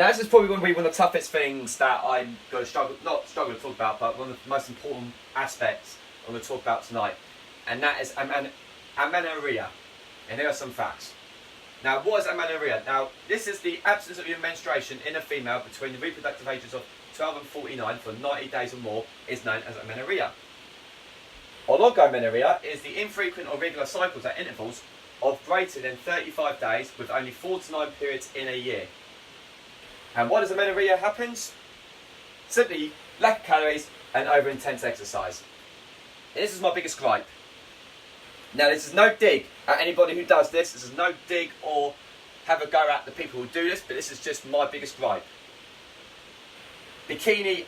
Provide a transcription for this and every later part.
Now this is probably going to be one of the toughest things that I'm going to not struggle to talk about, but one of the most important aspects I'm going to talk about tonight, and that is amenorrhea. And here are some facts. Now, what is amenorrhea? Now, this is the absence of your menstruation in a female between the reproductive ages of 12 and 49 for 90 days or more is known as amenorrhea. Oligomenorrhea is the infrequent or regular cycles at intervals of greater than 35 days with only 4 to 9 periods in a year. And what does amenorrhea happens? Simply lack of calories and over intense exercise. And this is my biggest gripe. Now, this is no dig at anybody who does this. This is no dig or have a go at the people who do this, but this is just my biggest gripe. Bikini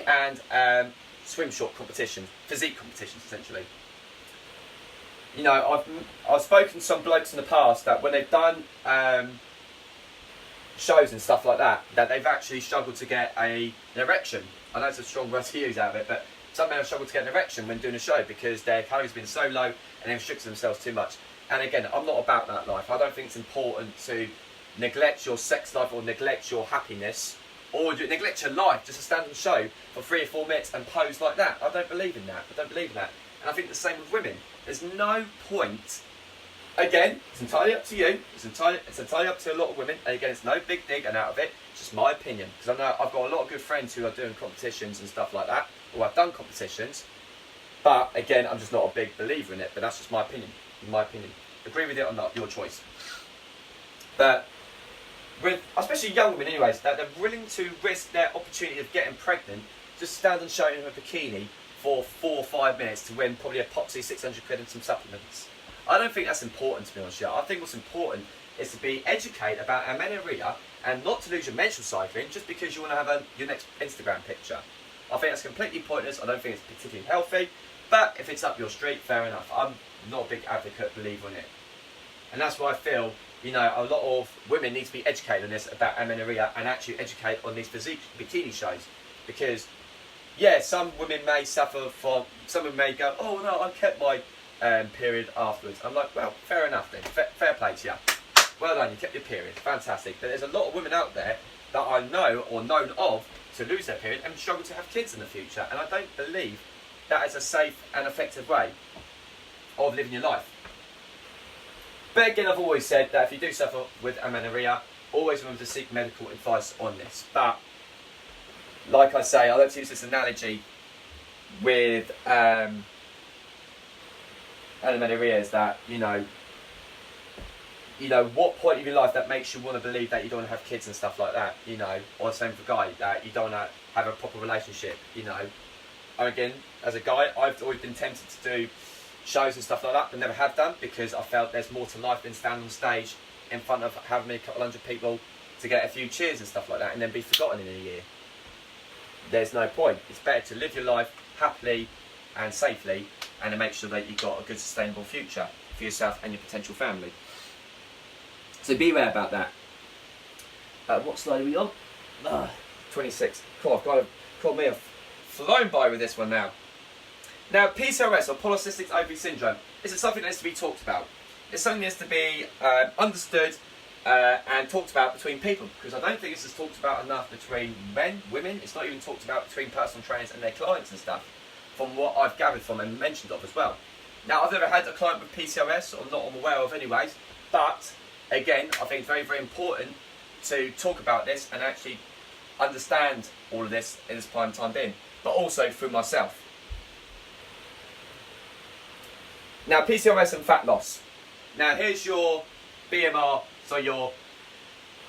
and swim short competitions, physique competitions, essentially. You know, I've spoken to some blokes in the past that when they've done shows and stuff like that, that they've actually struggled to get an erection. I know it's a strong word to use out of it, but some men have struggled to get an erection when doing a show because their calories have been so low and they've restricted themselves too much. And again, I'm not about that life. I don't think it's important to neglect your sex life or neglect your happiness or neglect your life just to stand on show for 3 or 4 minutes and pose like that. I don't believe in that. I don't believe in that. And I think the same with women. There's no point. Again, it's entirely up to you. It's entirely up to a lot of women. And again, it's no big dig and out of it. It's just my opinion. Because I know I've got a lot of good friends who are doing competitions and stuff like that. Or I've done competitions. But again, I'm just not a big believer in it. But that's just my opinion. In my opinion. Agree with it or not, your choice. But with especially young women anyways, that they're willing to risk their opportunity of getting pregnant, just stand and show in a bikini for 4 or 5 minutes to win probably a Popsy 600 quid and some supplements. I don't think that's important, to be honest. I think what's important is to be educated about amenorrhea and not to lose your menstrual cycling just because you want to have your next Instagram picture. I think that's completely pointless. I don't think it's particularly healthy. But if it's up your street, fair enough. I'm not a big advocate, believer in it. And that's why I feel, you know, a lot of women need to be educated on this about amenorrhea and actually educate on these physique bikini shows. Because, yeah, some women may suffer from, some women may go, oh no, I kept my period afterwards. I'm like, well, fair enough then. Fair play to you. Well done, you kept your period. Fantastic. But there's a lot of women out there that I know or known of to lose their period and struggle to have kids in the future. And I don't believe that is a safe and effective way of living your life. But again, I've always said that if you do suffer with amenorrhea, always remember to seek medical advice on this. But, like I say, I like to use this analogy with amenorrhea is that, you know, what point of your life that makes you want to believe that you don't want to have kids and stuff like that, you know, or the same for a guy, that you don't want to have a proper relationship, you know. And again, as a guy, I've always been tempted to do shows and stuff like that, but never have done because I felt there's more to life than stand on stage in front of however many couple hundred people to get a few cheers and stuff like that and then be forgotten in a year. There's no point. It's better to live your life happily and safely and to make sure that you've got a good sustainable future for yourself and your potential family. So be aware about that. What slide are we on? 26. Cool, I've got me flown by with this one now. Now, PCOS or Polycystic Ovary Syndrome, this is something that needs to be talked about. It's something that needs to be understood and talked about between people, because I don't think this is talked about enough between men, women. It's not even talked about between personal trainers and their clients and stuff, from what I've gathered from and mentioned of as well. Now, I've never had a client with PCOS, or not I'm aware of anyways, but again, I think it's very, very important to talk about this and actually understand all of this in this prime time being, but also through myself. Now, PCOS and fat loss. Now, here's your BMR, so your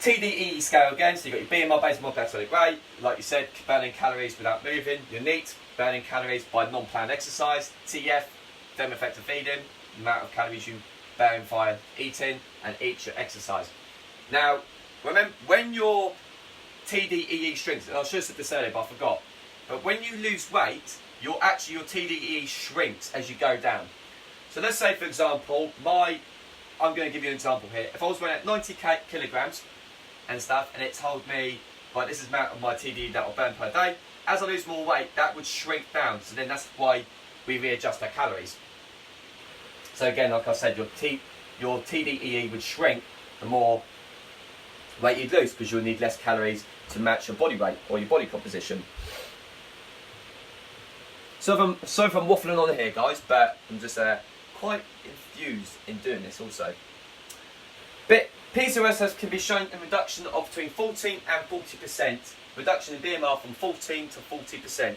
TDEE scale again. So you've got your BMR based on metabolic rate, like you said, burning calories without moving. Your NEAT, burning calories by non-planned exercise. TF, thermal effective feeding, the amount of calories you burn via eating, and eat your exercise. Now, remember, when your TDEE shrinks, and I should have said this earlier, but I forgot, but when you lose weight, your TDEE shrinks as you go down. So let's say, for example, I'm going to give you an example here. If I was weighing at 90 kilograms and stuff, and it told me, right, this is the amount of my TDEE that I'll burn per day, as I lose more weight, that would shrink down. So then that's why we readjust our calories. So again, like I said, your TDEE would shrink the more weight you'd lose, because you'll need less calories to match your body weight or your body composition. So if I'm waffling on here, guys, but I'm just quite infused in doing this also. But PCOS can be shown in reduction of between 14 and 40%, reduction in BMR from 14 to 40%.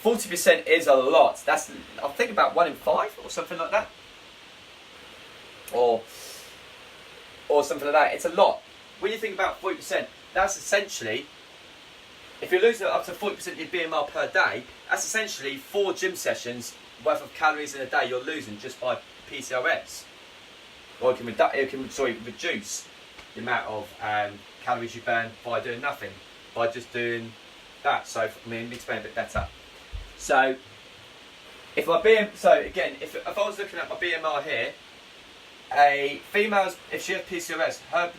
40% is a lot. That's, I think, about 1 in 5 or something like that. Or something like that. It's a lot. When you think about 40%, that's essentially, if you're losing up to 40% of your BMR per day, that's essentially 4 gym sessions worth of calories in a day you're losing just by PCOS. Or it can reduce the amount of calories you burn by doing nothing, by just doing that. So, I mean, let me explain a bit better. So, if I was looking at my BMR here, a female, if she has PCOS, her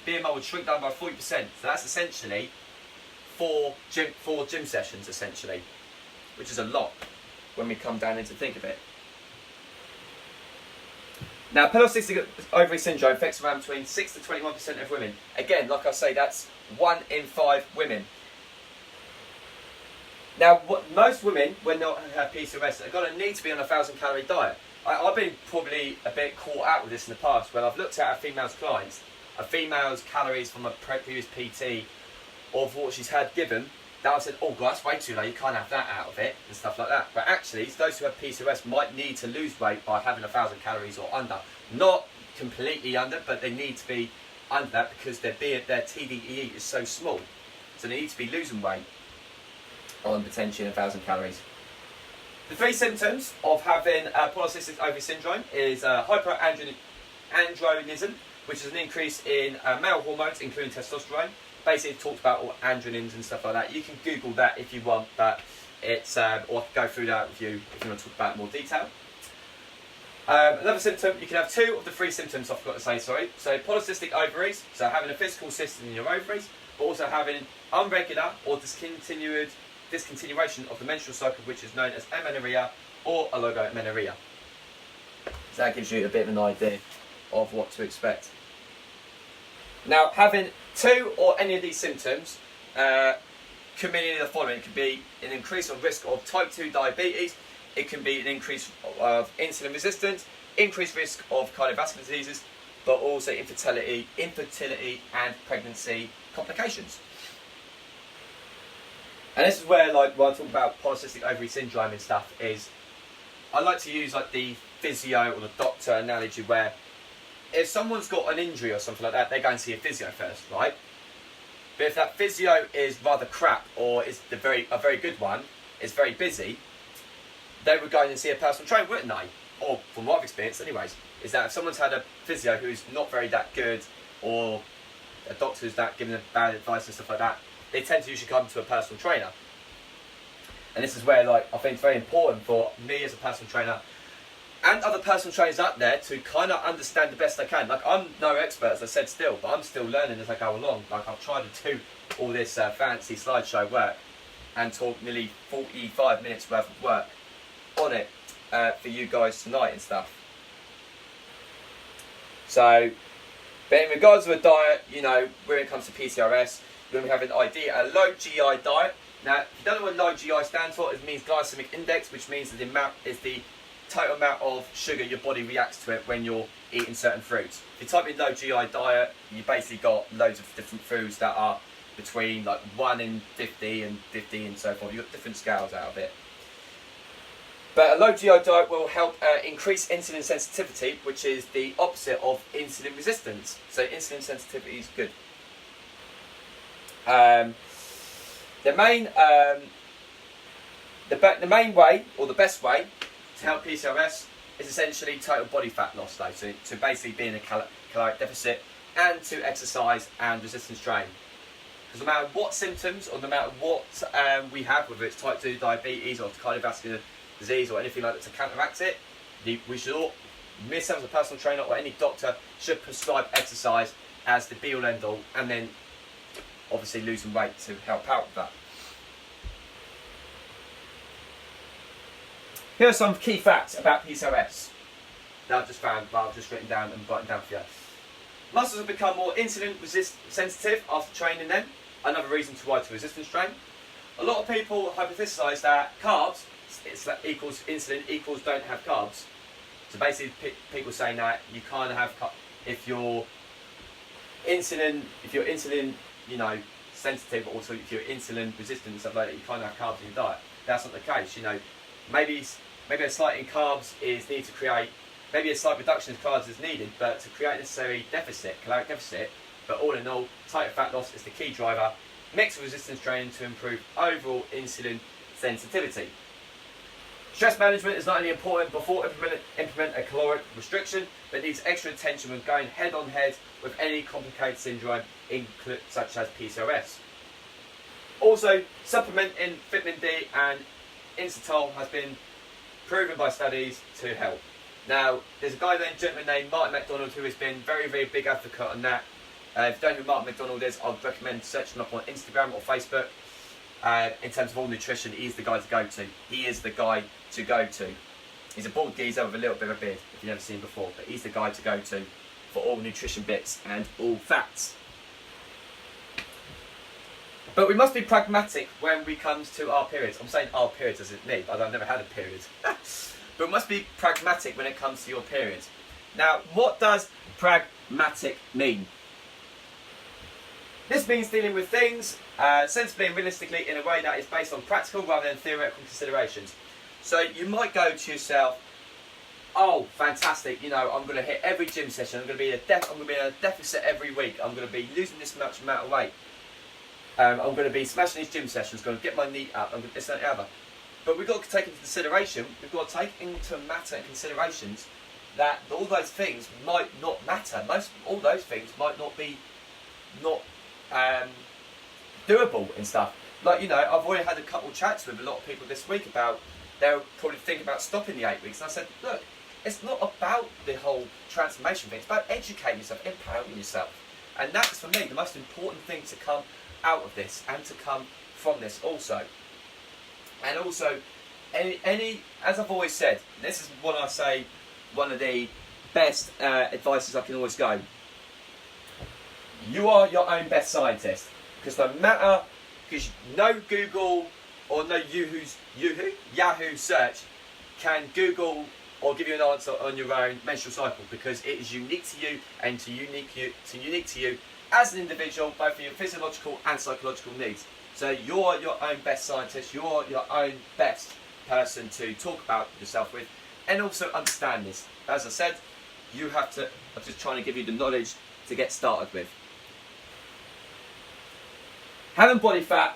BMR would shrink down by 40%. So that's essentially 4 gym sessions, essentially, which is a lot when we come down into think of it. Now, polycystic ovary syndrome affects around between 6 to 21% of women. Again, like I say, that's 1 in 5 women. Now, most women, when they have PCOS, are going to need to be on a 1,000-calorie diet. I've been probably a bit caught out with this in the past when I've looked at a female's clients, a female's calories from a previous PT of what she's had given, that I said, oh God, that's way too low, you can't have that out of it, and stuff like that. But actually, those who have PCOS might need to lose weight by having 1,000 calories or under. Not completely under, but they need to be under that because their TDEE is so small. So they need to be losing weight on potentially 1,000 calories. The 3 symptoms of having polycystic ovary syndrome is hyperandrogenism, which is an increase in male hormones, including testosterone. Basically, it talks about all androgens and stuff like that. You can Google that if you want, but it's or go through that with you if you want to talk about it in more detail. Another symptom, you can have 2 of the 3 symptoms. I forgot to say, sorry. So polycystic ovaries, so having a physical cyst in your ovaries, but also having irregular or discontinuation of the menstrual cycle, which is known as amenorrhea or oligomenorrhea. So that gives you a bit of an idea of what to expect. Now, having 2 or any of these symptoms could mean any of the following. It could be an increase of risk of type 2 diabetes, it can be an increase of insulin resistance, increased risk of cardiovascular diseases, but also infertility and pregnancy complications. And this is where, like, when I talk about polycystic ovary syndrome and stuff, is I like to use like the physio or the doctor analogy, where if someone's got an injury or something like that, they go and see a physio first, right? But if that physio is rather crap or is a very good one, is very busy, they would go and see a personal trainer, wouldn't they? Or from what I've experienced, anyways, is that if someone's had a physio who's not very that good, or a doctor who's that giving them bad advice and stuff like that, they tend to usually come to a personal trainer. And this is where, like, I think it's very important for me as a personal trainer and other personal trainers out there to kind of understand the best I can. Like, I'm no expert, as I said, still, but I'm still learning as I go along. Like, I've tried to do all this fancy slideshow work and talk nearly 45 minutes worth of work on it for you guys tonight and stuff. So, but in regards to a diet, you know, when it comes to PCOS, when we have an idea, a low GI diet. Now, if you don't know what low GI stands for, it means glycemic index, which means that the amount is the total amount of sugar your body reacts to it when you're eating certain fruits. If you type in low GI diet, you basically got loads of different foods that are between like 1 in 50 and 50 and so forth. You've got different scales out of it. But a low GI diet will help increase insulin sensitivity, which is the opposite of insulin resistance. So insulin sensitivity is good. The main way, or the best way, to help PCOS is essentially total body fat loss, though. So to basically be in a caloric deficit and to exercise and resistance train. Because no matter what symptoms or no matter what we have, whether it's type 2 diabetes or cardiovascular disease or anything like that, to counteract it, we should all, myself as a personal trainer or any doctor, should prescribe exercise as the be-all end-all, and then obviously losing weight to help out with that. Here are some key facts about PCOS that I've just found, but I've just written down and writing down for you. Muscles have become more insulin sensitive after training them. Another reason to why to resistance train. A lot of people hypothesize that carbs equals insulin equals don't have carbs. So basically, people saying that you can't have if you're insulin, you know, sensitive, but also if you're insulin resistant and stuff like that, you can't have carbs in your diet. That's not the case. You know, maybe a slight in carbs is needed to create. Maybe a slight reduction in carbs is needed, but to create necessary caloric deficit. But all in all, tighter fat loss is the key driver. Mixed with resistance training to improve overall insulin sensitivity. Stress management is not only important before implement a caloric restriction, but needs extra attention when going head on head with any complicated syndrome, such as PCOS. Also, supplementing vitamin D and inositol has been proven by studies to help. Now, there's a gentleman named Martin McDonald who has been very, very big advocate on that. If you don't know who Martin McDonald is, I'd recommend searching him up on Instagram or Facebook. In terms of all nutrition, he's the guy to go to. He is the guy to go to. He's a bald geezer with a little bit of a beard, if you've never seen him before, but he's the guy to go to for all nutrition bits and all fats. But we must be pragmatic when we comes to our periods. I'm saying our periods as in me, but I've never had a period. But we must be pragmatic when it comes to your periods. Now, what does pragmatic mean? This means dealing with things sensibly and realistically in a way that is based on practical rather than theoretical considerations. So you might go to yourself, oh, fantastic, you know, I'm going to hit every gym session, I'm going to be in a deficit every week, I'm going to be losing this much amount of weight, I'm going to be smashing these gym sessions, going to get my knee up, I'm going to this and the other. But we've got to take into consideration, considerations that all those things might not matter. All those things might not be doable and stuff. Like, you know, I've already had a couple of chats with a lot of people this week about they'll probably think about stopping the 8 weeks. And I said, look, it's not about the whole transformation thing. It's about educating yourself, empowering yourself. And that's, for me, the most important thing to come out of this and to come from this also. And also, any as I've always said, this is what I say, one of the best advices I can always go. You are your own best scientist. Because no matter, because no Google or no Yahoo search can Google or give you an answer on your own menstrual cycle, because it is unique to you and unique to you as an individual, both for your physiological and psychological needs. So you're your own best scientist, you're your own best person to talk about yourself with, and also understand this. As I said, you have to, I'm just trying to give you the knowledge to get started with. Having body fat